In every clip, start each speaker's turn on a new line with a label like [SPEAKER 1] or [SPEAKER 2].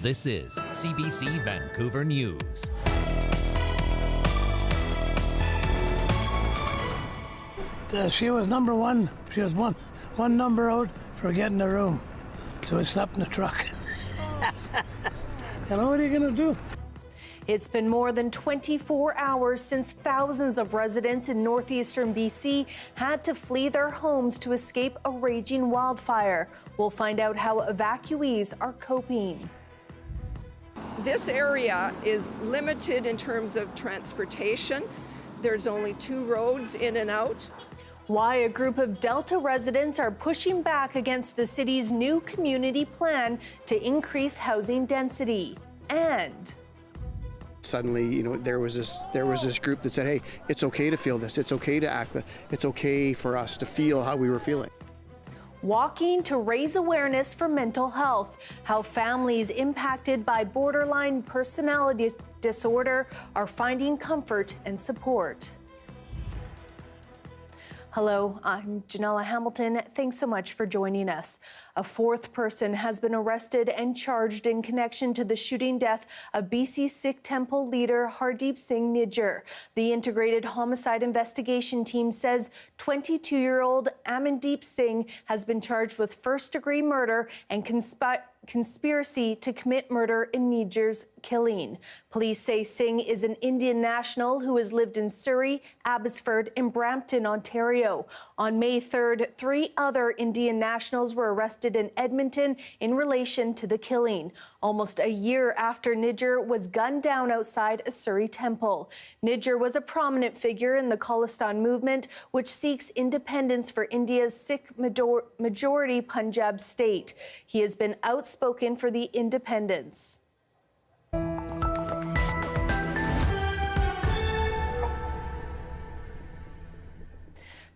[SPEAKER 1] This is CBC Vancouver News.
[SPEAKER 2] She was number one. She was one number out for getting a room. So I slept in the truck. You know, what are you going to do?
[SPEAKER 3] It's been more than 24 hours since thousands of residents in northeastern BC had to flee their homes to escape a raging wildfire. We'll find out how evacuees are coping.
[SPEAKER 4] This area is limited in terms of transportation. There's only 2 roads in and out.
[SPEAKER 3] Why a group of Delta residents are pushing back against the city's new community plan to increase housing density. And
[SPEAKER 5] suddenly, you know, there was this group that said, hey, it's okay to feel this, it's okay to act, it's okay for us to feel how we were feeling.
[SPEAKER 3] Walking to raise awareness for mental health, how families impacted by borderline personality disorder are finding comfort and support. Hello, I'm Janella Hamilton. Thanks so much for joining us. A 4th person has been arrested and charged in connection to the shooting death of BC Sikh temple leader Hardeep Singh Nijjar. The Integrated Homicide Investigation Team says 22-year-old Amandeep Singh has been charged with first-degree murder and conspiracy to commit murder in Nijjar's killing. Police say Singh is an Indian national who has lived in Surrey, Abbotsford, and Brampton, Ontario. On May 3rd, 3 other Indian nationals were arrested in Edmonton in relation to the killing, almost a year after Nijjar was gunned down outside a Surrey temple. Nijjar was a prominent figure in the Khalistan movement, which seeks independence for India's Sikh majority Punjab state. He has been outspoken for the independence.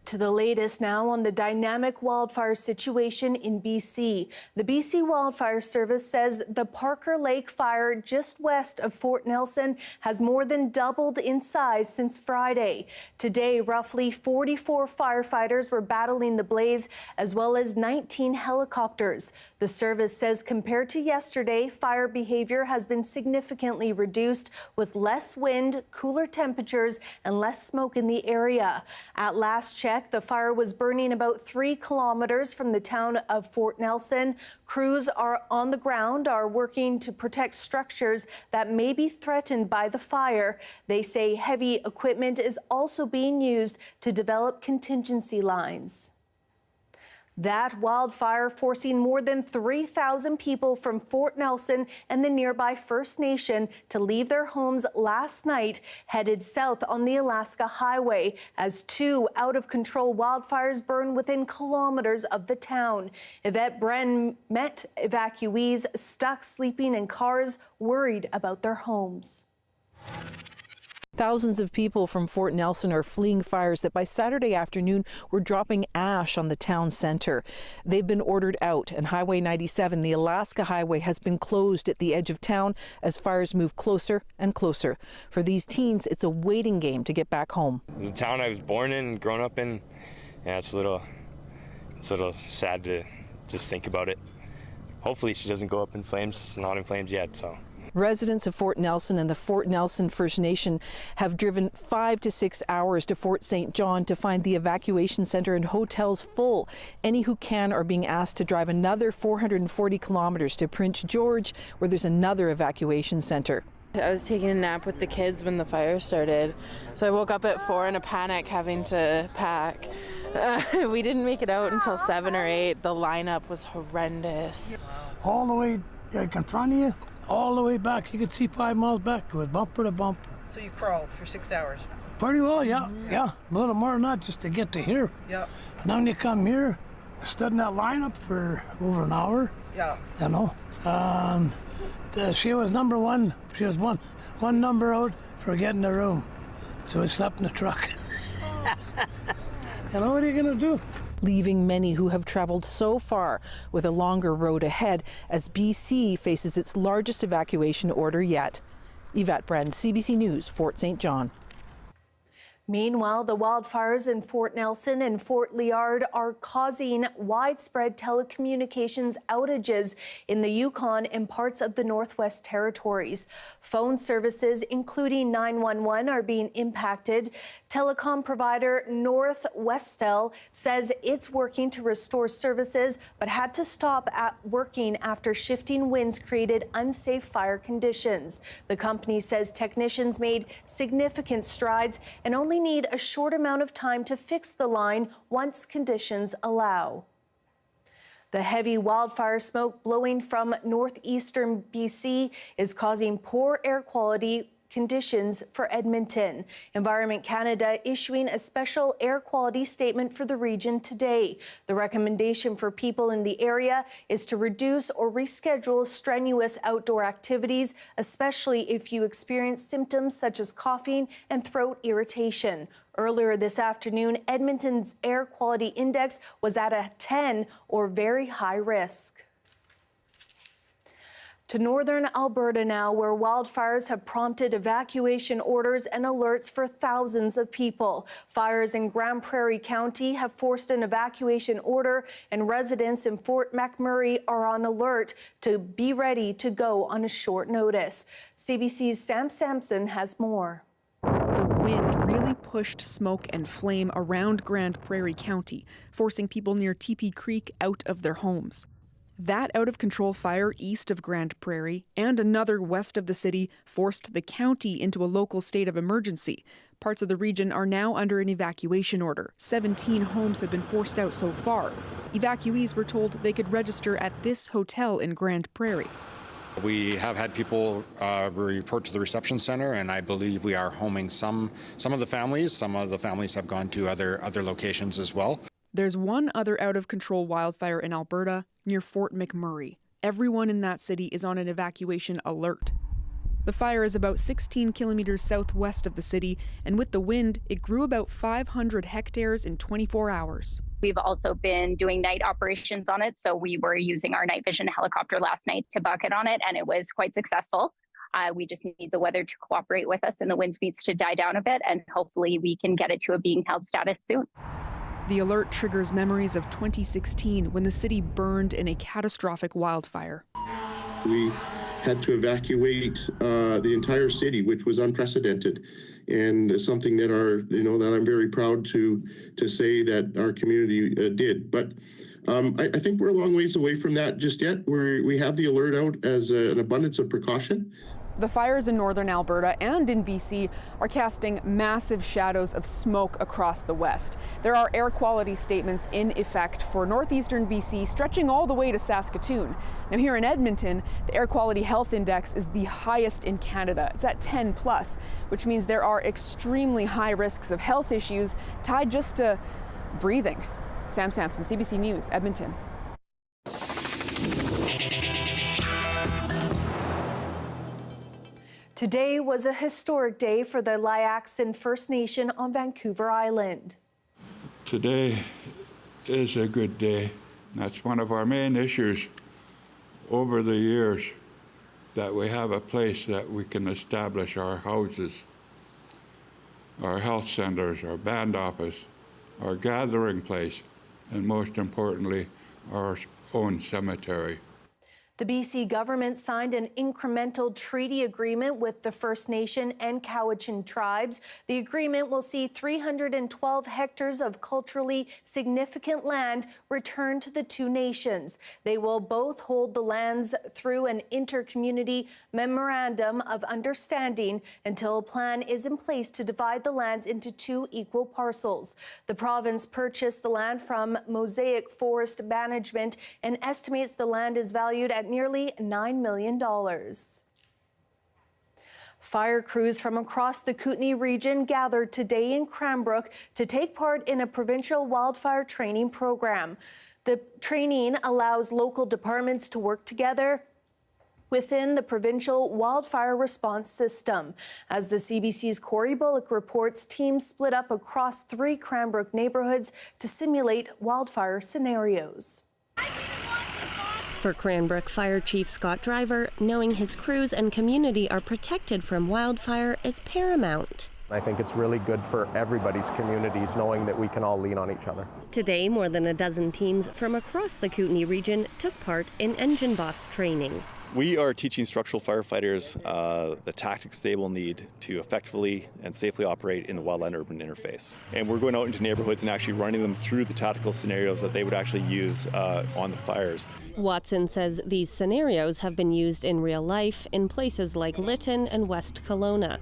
[SPEAKER 3] To the latest now on the dynamic wildfire situation in BC. The BC Wildfire Service says the Parker Lake fire just west of Fort Nelson has more than doubled in size since Friday. Today, roughly 44 firefighters were battling the blaze, as well as 19 helicopters. The service says compared to yesterday, fire behavior has been significantly reduced with less wind, cooler temperatures, and less smoke in the area. At last check, the fire was burning about 3 kilometers from the town of Fort Nelson. Crews are on the ground, are working to protect structures that may be threatened by the fire. They say heavy equipment is also being used to develop contingency lines. That wildfire forcing more than 3,000 people from Fort Nelson and the nearby First Nation to leave their homes last night, headed south on the Alaska Highway as 2 out-of-control wildfires burn within kilometers of the town. Yvette Bren met evacuees stuck sleeping in cars, worried about their homes.
[SPEAKER 6] Thousands of people from Fort Nelson are fleeing fires that by Saturday afternoon were dropping ash on the town centre. They've been ordered out, and Highway 97, the Alaska Highway, has been closed at the edge of town as fires move closer and closer. For these teens, it's a waiting game to get back home.
[SPEAKER 7] The town I was born in and grown up in, yeah, it's a little sad to just think about it. Hopefully she doesn't go up in flames. It's not in flames yet, so.
[SPEAKER 6] Residents of Fort Nelson and the Fort Nelson First Nation have driven 5 to 6 hours to Fort St. John to find the evacuation centre and hotels full. Any who can are being asked to drive another 440 kilometres to Prince George, where there's another evacuation centre.
[SPEAKER 8] I was taking a nap with the kids when the fire started, so I woke up at 4 in a panic having to pack. We didn't make it out until 7 or 8. The lineup was horrendous.
[SPEAKER 2] All the way like in front of you, all the way back. You could see 5 miles back. It was bumper to bumper.
[SPEAKER 6] So you crawled for 6 hours?
[SPEAKER 2] Pretty well, yeah. Yeah, a little more than that just to get to here.
[SPEAKER 6] Yeah.
[SPEAKER 2] And then you come here, I stood in that lineup for over an hour.
[SPEAKER 6] Yeah.
[SPEAKER 2] You know. She was number one. She was one number out for getting a room. So I slept in the truck. You know, what are you going to do?
[SPEAKER 6] Leaving many who have traveled so far with a longer road ahead as BC faces its largest evacuation order yet. Yvette Bren, CBC News, Fort St. John.
[SPEAKER 3] Meanwhile, the wildfires in Fort Nelson and Fort Liard are causing widespread telecommunications outages in the Yukon and parts of the Northwest Territories. Phone services, including 911, are being impacted. Telecom provider Northwestel says it's working to restore services, but had to stop working after shifting winds created unsafe fire conditions. The company says technicians made significant strides and only need a short amount of time to fix the line once conditions allow. The heavy wildfire smoke blowing from northeastern BC is causing poor air quality conditions for Edmonton. Environment Canada issuing a special air quality statement for the region today. The recommendation for people in the area is to reduce or reschedule strenuous outdoor activities, especially if you experience symptoms such as coughing and throat irritation. Earlier this afternoon, Edmonton's air quality index was at a 10 or very high risk. To northern Alberta now, where wildfires have prompted evacuation orders and alerts for thousands of people. Fires in Grande Prairie County have forced an evacuation order, and residents in Fort McMurray are on alert to be ready to go on a short notice. CBC's Sam Sampson has more.
[SPEAKER 9] The wind really pushed smoke and flame around Grande Prairie County, forcing people near TP Creek out of their homes. That out-of-control fire east of Grande Prairie and another west of the city forced the county into a local state of emergency. Parts of the region are now under an evacuation order. 17 homes have been forced out so far. Evacuees were told they could register at this hotel in Grande Prairie.
[SPEAKER 10] We have had people report to the reception center, and I believe we are homing some of the families. Some of the families have gone to other locations as well.
[SPEAKER 9] There's one other out-of-control wildfire in Alberta near Fort McMurray. Everyone in that city is on an evacuation alert. The fire is about 16 kilometers southwest of the city, and with the wind, it grew about 500 hectares in 24 hours.
[SPEAKER 11] We've also been doing night operations on it, so we were using our night vision helicopter last night to bucket on it, and it was quite successful. We just need the weather to cooperate with us and the wind speeds to die down a bit, and hopefully we can get it to a being held status soon.
[SPEAKER 9] The alert triggers memories of 2016 when the city burned in a catastrophic wildfire.
[SPEAKER 12] We had to evacuate the entire city, which was unprecedented, and something that that I'm very proud to say that our community did. But I think we're a long ways away from that just yet. We have the alert out as an abundance of precaution.
[SPEAKER 9] The fires in northern Alberta and in BC are casting massive shadows of smoke across the west. There are air quality statements in effect for northeastern BC stretching all the way to Saskatoon. Now here in Edmonton, the air quality health index is the highest in Canada. It's at 10+, which means there are extremely high risks of health issues tied just to breathing. Sam Sampson, CBC News, Edmonton.
[SPEAKER 3] Today was a historic day for the Liaxin First Nation on Vancouver Island.
[SPEAKER 13] Today is a good day. That's one of our main issues over the years, that we have a place that we can establish our houses, our health centers, our band office, our gathering place, and most importantly, our own cemetery.
[SPEAKER 3] The BC government signed an incremental treaty agreement with the First Nation and Cowichan tribes. The agreement will see 312 hectares of culturally significant land returned to the two nations. They will both hold the lands through an inter-community memorandum of understanding until a plan is in place to divide the lands into two equal parcels. The province purchased the land from Mosaic Forest Management and estimates the land is valued at nearly $9 million. Fire crews from across the Kootenay region gathered today in Cranbrook to take part in a provincial wildfire training program. The training allows local departments to work together within the provincial wildfire response system. As the CBC's Corey Bullock reports, teams split up across 3 Cranbrook neighborhoods to simulate wildfire scenarios.
[SPEAKER 14] For Cranbrook Fire Chief Scott Driver, knowing his crews and community are protected from wildfire is paramount.
[SPEAKER 15] I think it's really good for everybody's communities knowing that we can all lean on each other.
[SPEAKER 14] Today, more than a dozen teams from across the Kootenay region took part in engine boss training.
[SPEAKER 16] We are teaching structural firefighters the tactics they will need to effectively and safely operate in the wildland-urban interface. And we're going out into neighborhoods and actually running them through the tactical scenarios that they would actually use on the fires.
[SPEAKER 14] Watson says these scenarios have been used in real life in places like Lytton and West Kelowna.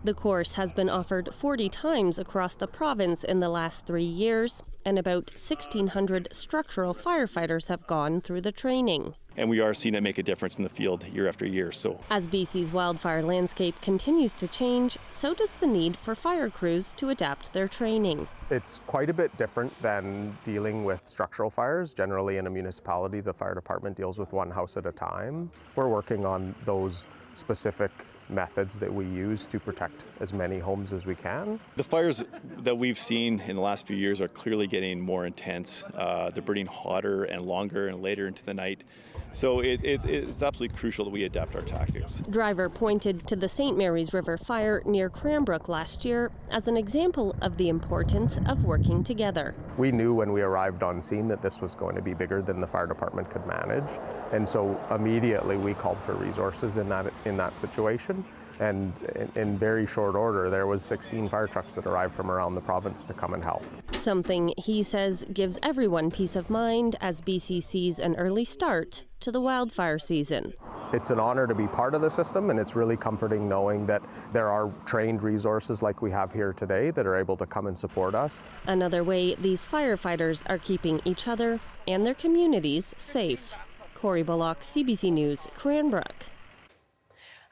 [SPEAKER 14] The course has been offered 40 times across the province in the last 3 years, and about 1,600 structural firefighters have gone through the training.
[SPEAKER 16] And we are seeing it make a difference in the field year after year. So,
[SPEAKER 14] as BC's wildfire landscape continues to change, so does the need for fire crews to adapt their training.
[SPEAKER 15] It's quite a bit different than dealing with structural fires. Generally in a municipality, the fire department deals with one house at a time. We're working on those specific methods that we use to protect as many homes as we can.
[SPEAKER 16] the fires that we've seen in the last few years are clearly getting more intense. They're burning hotter and longer and later into the night. So it's absolutely crucial that we adapt our tactics.
[SPEAKER 14] Driver pointed to the St. Mary's River fire near Cranbrook last year as an example of the importance of working together.
[SPEAKER 15] We knew when we arrived on scene that this was going to be bigger than the fire department could manage, and so immediately we called for resources in that situation. And in very short order, there was 16 fire trucks that arrived from around the province to come and help.
[SPEAKER 14] Something he says gives everyone peace of mind as BC sees an early start to the wildfire season.
[SPEAKER 15] It's an honor to be part of the system, and it's really comforting knowing that there are trained resources like we have here today that are able to come and support us.
[SPEAKER 14] Another way these firefighters are keeping each other and their communities safe. Corey Bullock, CBC News, Cranbrook.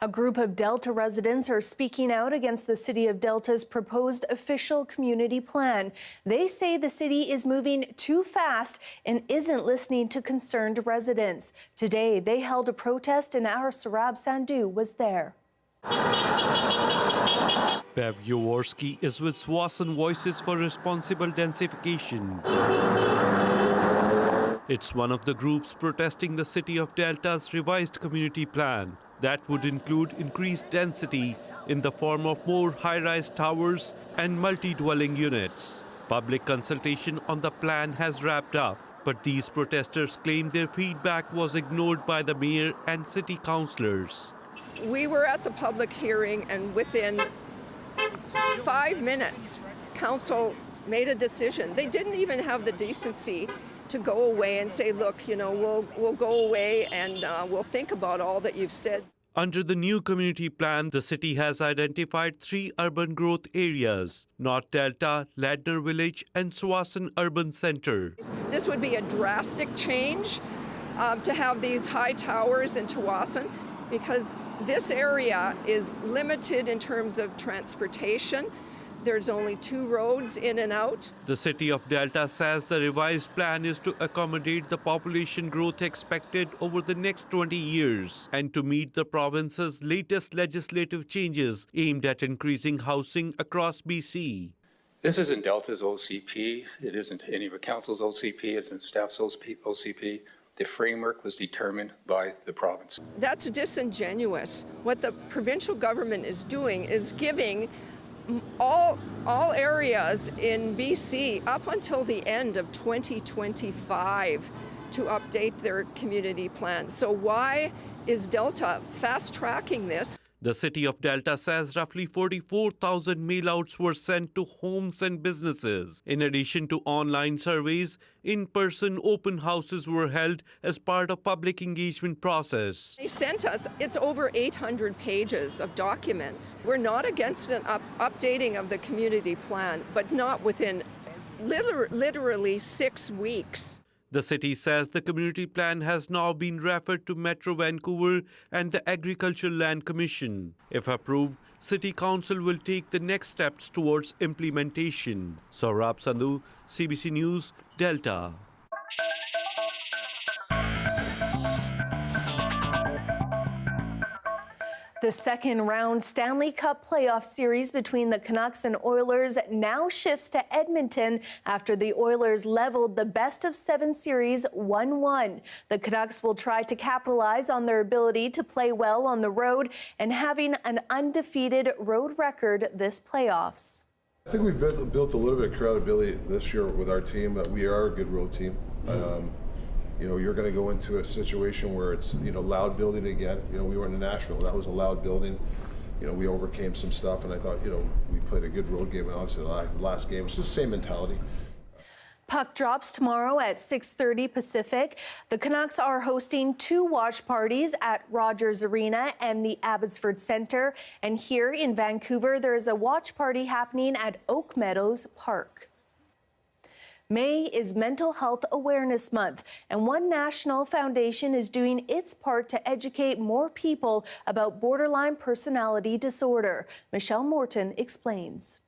[SPEAKER 3] A group of Delta residents are speaking out against the City of Delta's proposed official community plan. They say the city is moving too fast and isn't listening to concerned residents. Today, they held a protest and our Sarab Sandhu was there.
[SPEAKER 17] Bev Jaworski is with Swasan Voices for Responsible Densification. It's one of the groups protesting the City of Delta's revised community plan. That would include increased density in the form of more high-rise towers and multi-dwelling units. Public consultation on the plan has wrapped up, but these protesters claim their feedback was ignored by the mayor and city councillors.
[SPEAKER 4] We were at the public hearing, and within 5 minutes, council made a decision. They didn't even have the decency to go away and say, look, you know, we'll go away and we'll think about all that you've said.
[SPEAKER 17] Under the new community plan, the city has identified 3 urban growth areas: North Delta, Ladner Village, and Swasan Urban Centre.
[SPEAKER 4] This would be a drastic change to have these high towers in Tawasin, because this area is limited in terms of transportation. There's only 2 roads in and out.
[SPEAKER 17] The City of Delta says the revised plan is to accommodate the population growth expected over the next 20 years and to meet the province's latest legislative changes aimed at increasing housing across BC.
[SPEAKER 18] This isn't Delta's OCP. It isn't any of the council's OCP. It isn't staff's OCP. The framework was determined by the province.
[SPEAKER 4] That's disingenuous. What the provincial government is doing is giving all areas in BC up until the end of 2025 to update their community plan. So why is Delta fast-tracking this?
[SPEAKER 17] The City of Delta says roughly 44,000 mail-outs were sent to homes and businesses. In addition to online surveys, in-person open houses were held as part of public engagement process.
[SPEAKER 4] They sent us, it's over 800 pages of documents. We're not against an updating of the community plan, but not within literally 6 weeks.
[SPEAKER 17] The city says the community plan has now been referred to Metro Vancouver and the Agricultural Land Commission. If approved, City Council will take the next steps towards implementation. Saurabh Sandhu, CBC News, Delta.
[SPEAKER 3] The second round Stanley Cup playoff series between the Canucks and Oilers now shifts to Edmonton after the Oilers leveled the best-of-7 series 1-1. The Canucks will try to capitalize on their ability to play well on the road and having an undefeated road record this playoffs.
[SPEAKER 19] I think we've built a little bit of credibility this year with our team that we are a good road team. You know, you're going to go into a situation where it's, you know, loud building again. You know, we were in Nashville. That was a loud building. You know, we overcame some stuff, and I thought, you know, we played a good road game. And obviously, the last game, it's just the same mentality.
[SPEAKER 3] Puck drops tomorrow at 6:30 Pacific. The Canucks are hosting 2 watch parties at Rogers Arena and the Abbotsford Centre. And here in Vancouver, there is a watch party happening at Oak Meadows Park. May is Mental Health Awareness Month, and one national foundation is doing its part to educate more people about borderline personality disorder. Michelle Morton explains.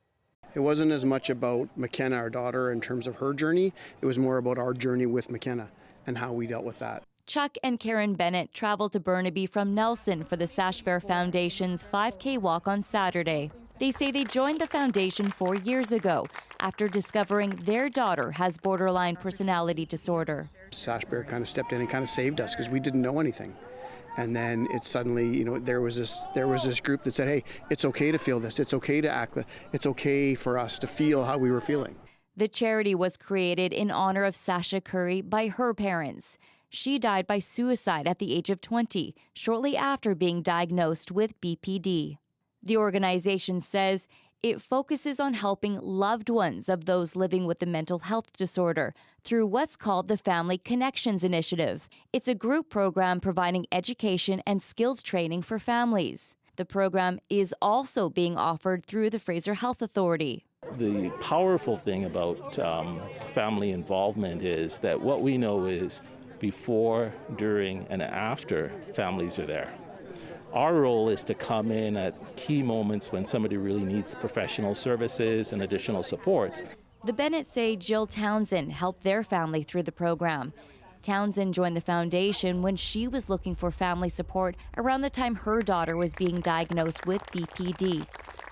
[SPEAKER 5] It wasn't as much about McKenna, our daughter, in terms of her journey. It was more about our journey with McKenna and how we dealt with that.
[SPEAKER 20] Chuck and Karen Bennett traveled to Burnaby from Nelson for the Sash Bear Foundation's 5K walk on Saturday. They say they joined the foundation 4 years ago after discovering their daughter has borderline personality disorder.
[SPEAKER 5] Sash Bear kind of stepped in and kind of saved us because we didn't know anything. And then it suddenly, you know, there was this group that said, hey, it's okay to feel this. It's okay to act. It's okay for us to feel how we were feeling.
[SPEAKER 20] The charity was created in honor of Sasha Curry by her parents. She died by suicide at the age of 20, shortly after being diagnosed with BPD. The organization says it focuses on helping loved ones of those living with a mental health disorder through what's called the Family Connections Initiative. It's a group program providing education and skills training for families. The program is also being offered through the Fraser Health Authority.
[SPEAKER 21] The powerful thing about family involvement is that what we know is before, during, and after families are there. Our role is to come in at key moments when somebody really needs professional services and additional supports.
[SPEAKER 20] The Bennetts say Jill Townsend helped their family through the program. Townsend joined the foundation when she was looking for family support around the time her daughter was being diagnosed with BPD.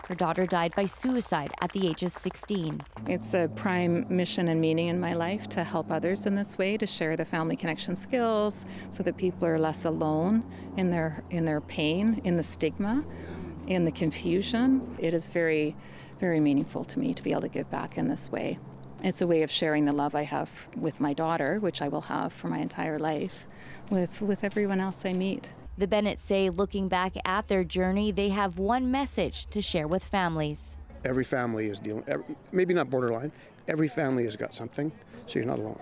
[SPEAKER 20] Her daughter died by suicide at the age of 16.
[SPEAKER 22] It's a prime mission and meaning in my life to help others in this way, to share the family connection skills so that people are less alone in their pain, in the stigma, in the confusion. It is very, very meaningful to me to be able to give back in this way. It's a way of sharing the love I have with my daughter, which I will have for my entire life, with everyone else I meet.
[SPEAKER 20] The Bennetts say looking back at their journey, they have one message to share with families.
[SPEAKER 5] Every family is dealing, maybe not borderline, every family has got something, so you're not alone.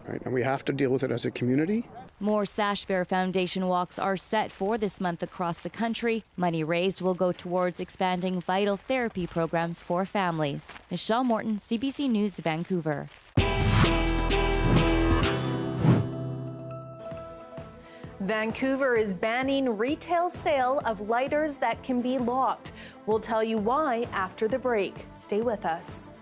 [SPEAKER 5] Right? And we have to deal with it as a community.
[SPEAKER 20] More Sash Bear Foundation walks are set for this month across the country. Money raised will go towards expanding vital therapy programs for families. Michelle Morton, CBC News, Vancouver.
[SPEAKER 3] Vancouver is banning retail sale of lighters that can be locked. We'll tell you why after the break. Stay with us.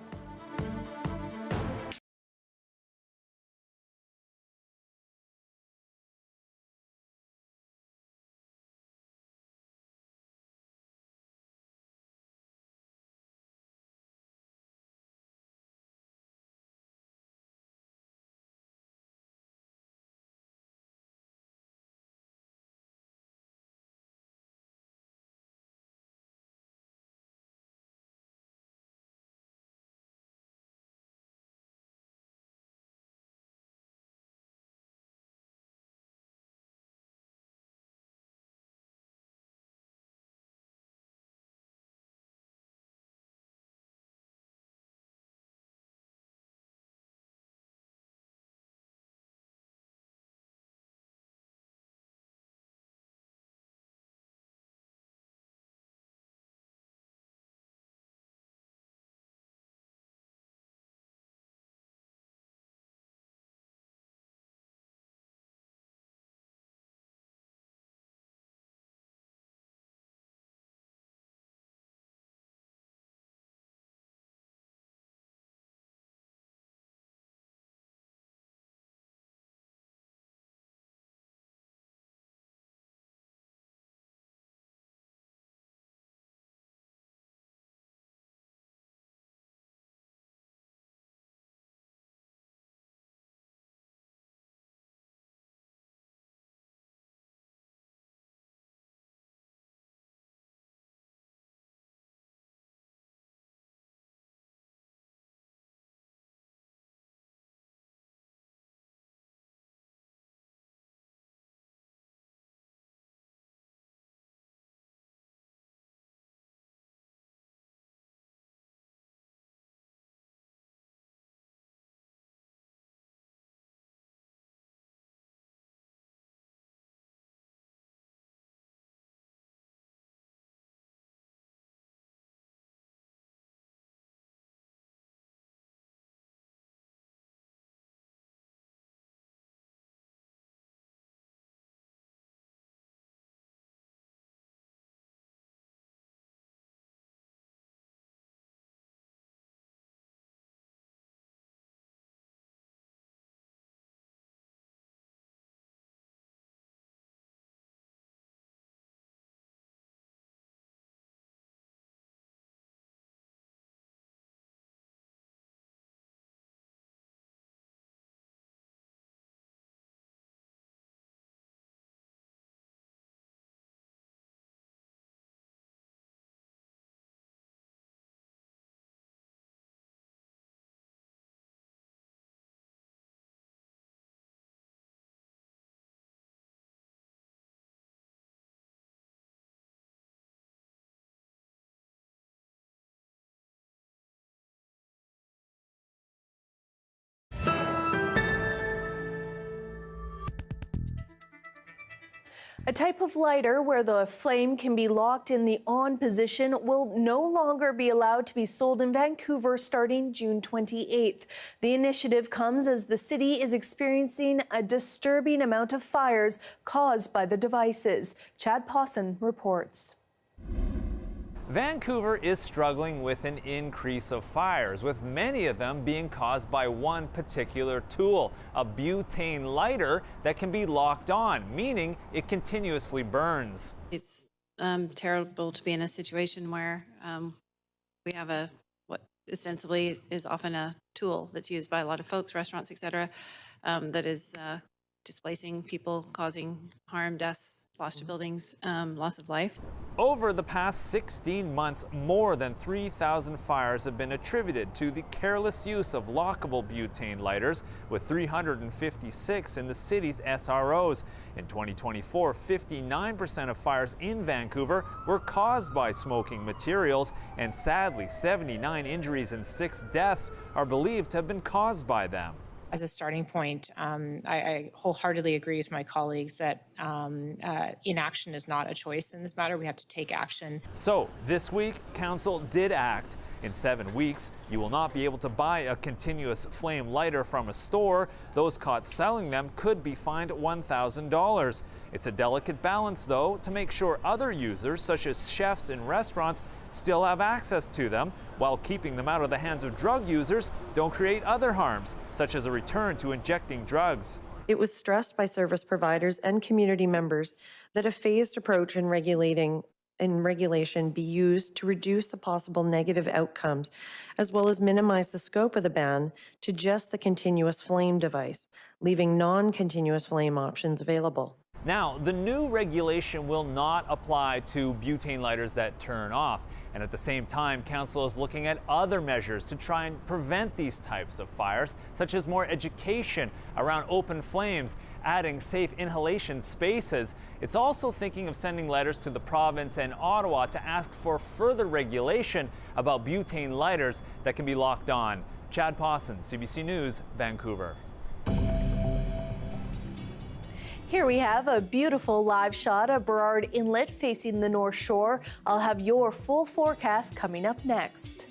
[SPEAKER 3] A type of lighter where the flame can be locked in the on position will no longer be allowed to be sold in Vancouver starting June 28th. The initiative comes as the city is experiencing a disturbing amount of fires caused by the devices. Chad Pawson reports.
[SPEAKER 1] Vancouver is struggling with an increase of fires, with many of them being caused by one particular tool, a butane lighter that can be locked on, meaning it continuously burns.
[SPEAKER 7] It's terrible to be in a situation where we have what ostensibly is often a tool that's used by a lot of folks, restaurants, etc., that is displacing people, causing harm, deaths, loss to buildings, loss of life.
[SPEAKER 1] Over the past 16 months, more than 3,000 fires have been attributed to the careless use of lockable butane lighters, with 356 in the city's SROs. In 2024, 59% of fires in Vancouver were caused by smoking materials, and sadly, 79 injuries and 6 deaths are believed to have been caused by them.
[SPEAKER 23] As a starting point, I wholeheartedly agree with my colleagues that inaction is not a choice in this matter. We have to take action.
[SPEAKER 1] So this week, Council did act. In 7 weeks, you will not be able to buy a continuous flame lighter from a store. Those caught selling them could be fined $1,000. It's a delicate balance, though, to make sure other users, such as chefs in restaurants, still have access to them, while keeping them out of the hands of drug users don't create other harms, such as a return to injecting drugs.
[SPEAKER 24] It was stressed by service providers and community members that a phased approach in regulation be used to reduce the possible negative outcomes, as well as minimize the scope of the ban to just the continuous flame device, leaving non-continuous flame options available.
[SPEAKER 1] Now, the new regulation will not apply to butane lighters that turn off. And at the same time, Council is looking at other measures to try and prevent these types of fires, such as more education around open flames, adding safe inhalation spaces. It's also thinking of sending letters to the province and Ottawa to ask for further regulation about butane lighters that can be locked on. Chad Pawson, CBC News, Vancouver.
[SPEAKER 3] Here we have a beautiful live shot of Burrard Inlet facing the North Shore. I'll have your full forecast coming up next.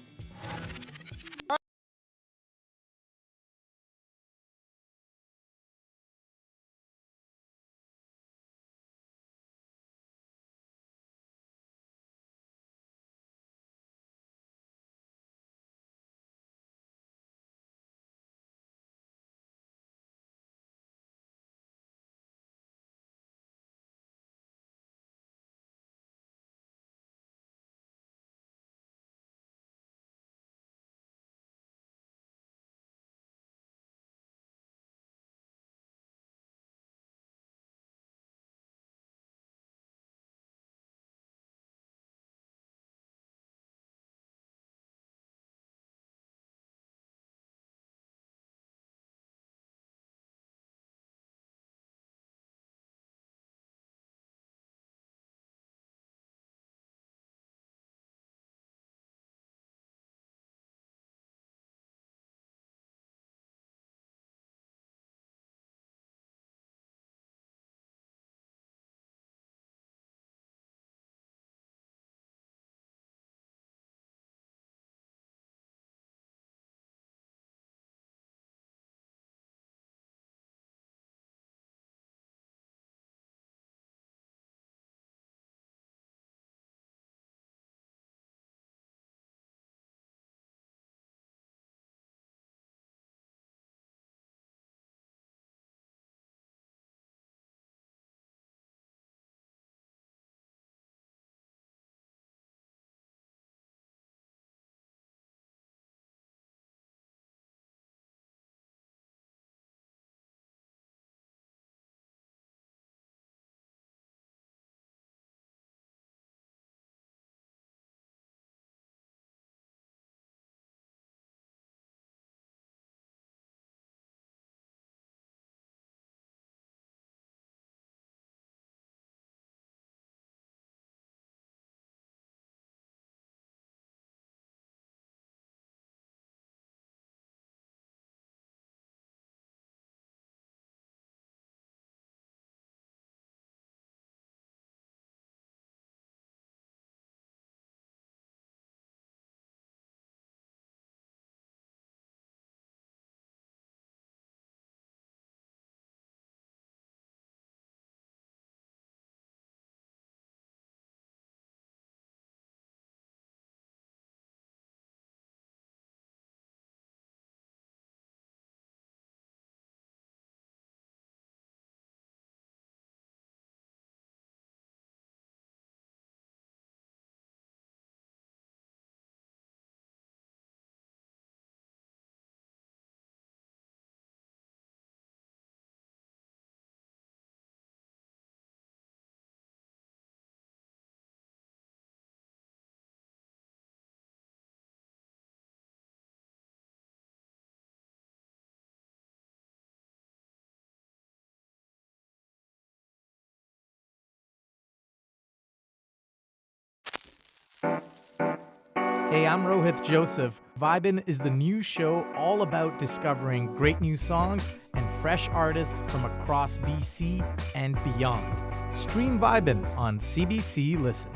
[SPEAKER 2] Hey, I'm Rohith Joseph. Vibin' is the new show all about discovering great new songs and fresh artists from across BC and beyond. Stream Vibin' on CBC Listen.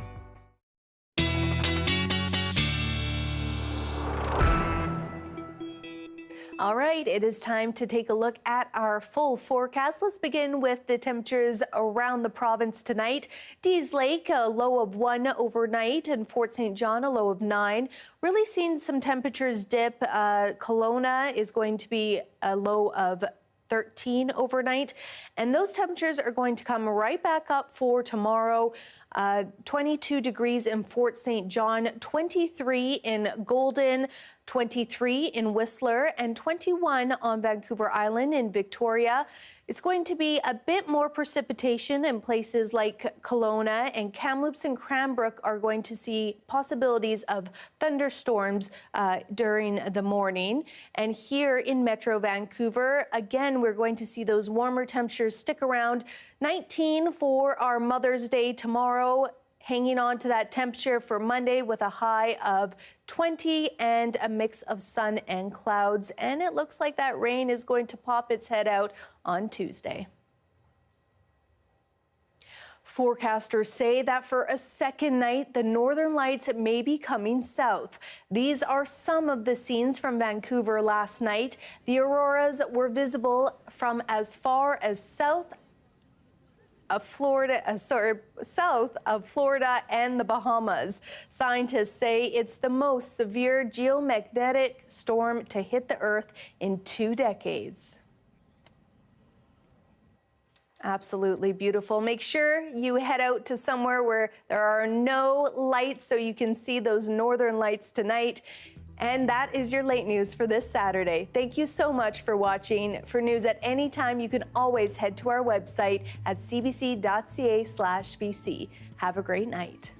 [SPEAKER 3] All right, it is time to take a look at our full forecast. Let's begin with the temperatures around the province tonight. Dease Lake, a low of 1 overnight, and Fort St. John, a low of 9. Really seeing some temperatures dip. Kelowna is going to be a low of 13 overnight, and those temperatures are going to come right back up for tomorrow. 22 degrees in Fort St. John, 23 in Golden, 23 in Whistler, and 21 on Vancouver Island in Victoria. It's going to be a bit more precipitation in places like Kelowna, and Kamloops and Cranbrook are going to see possibilities of thunderstorms during the morning. And here in Metro Vancouver, again, we're going to see those warmer temperatures stick around. 19 for our Mother's Day tomorrow, hanging on to that temperature for Monday with a high of 20 and a mix of sun and clouds. And it looks like that rain is going to pop its head out on Tuesday. Forecasters say that for a second night, the northern lights may be coming south. These are some of the scenes from Vancouver last night. The auroras were visible from as far as south of Florida and the Bahamas. Scientists say it's the most severe geomagnetic storm to hit the Earth in 2 decades. Absolutely beautiful. Make sure you head out to somewhere where there are no lights so you can see those northern lights tonight. And that is your late news for this Saturday. Thank you so much for watching. For news at any time, you can always head to our website at cbc.ca/BC. Have a great night.